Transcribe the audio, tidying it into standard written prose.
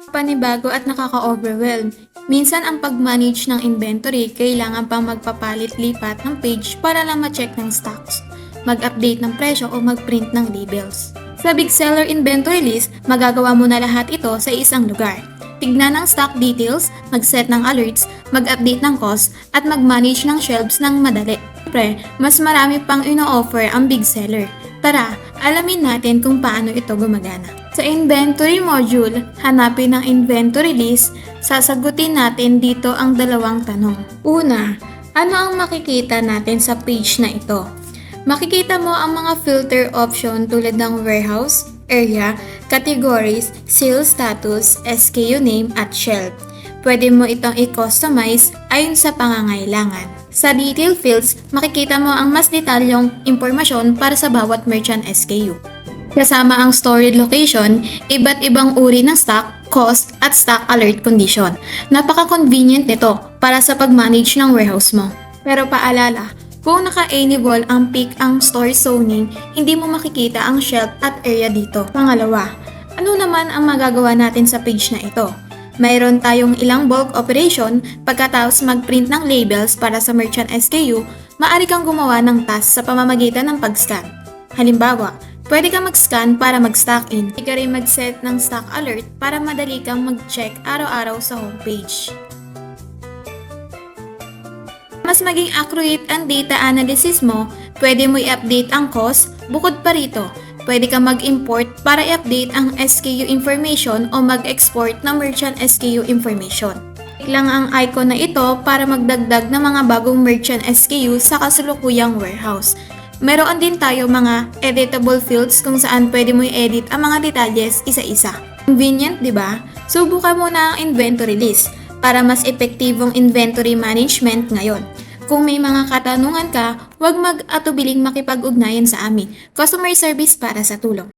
Panibago at nakaka-overwhelm. Minsan ang pag-manage ng inventory, kailangan pang magpapalit-lipat ng page para lang ma-check ng stocks, mag-update ng presyo o mag-print ng labels. Sa Big Seller Inventory List, magagawa mo na lahat ito sa isang lugar. Tignan ang stock details, mag-set ng alerts, mag-update ng cost, at mag-manage ng shelves ng madali. Siyempre, mas marami pang ino-offer ang Big Seller. Tara, alamin natin kung paano ito gumagana. Sa Inventory Module, hanapin ang Inventory List. Sasagutin natin dito ang dalawang tanong. Una, ano ang makikita natin sa page na ito? Makikita mo ang mga filter option tulad ng warehouse, area, categories, sales status, SKU name, at shelf. Pwede mo itong i-customize ayon sa pangangailangan. Sa detail fields, makikita mo ang mas detalyong impormasyon para sa bawat merchant SKU. Kasama ang storage location, iba't ibang uri ng stock, cost, at stock alert condition. Napaka-convenient nito para sa pag-manage ng warehouse mo. Pero paalala, kung naka-enable ang peak ang store zoning, hindi mo makikita ang shelf at area dito. Pangalawa, ano naman ang magagawa natin sa page na ito? Mayroon tayong ilang bulk operation pagkatapos mag-print ng labels para sa merchant SKU, maaari kang gumawa ng task sa pamamagitan ng pag-scan. Halimbawa, pwede kang mag-scan para mag-stock in. Pwede ka rin mag-set ng stock alert para madali kang mag-check araw-araw sa homepage. Mas maging accurate ang data analysis mo, pwede mo i-update ang cost. Bukod pa rito, pwede ka mag-import para i-update ang SKU information o mag-export ng merchant SKU information. Click lang ang icon na ito para magdagdag ng mga bagong merchant SKU sa kasalukuyang warehouse. Meron din tayo mga editable fields kung saan pwede mo i-edit ang mga detalles isa-isa. Convenient, di ba? Subukan mo na ang inventory list para mas epektibong inventory management ngayon. Kung may mga katanungan ka, huwag mag-atubiling makipag-ugnayan sa amin. Customer service para sa tulong.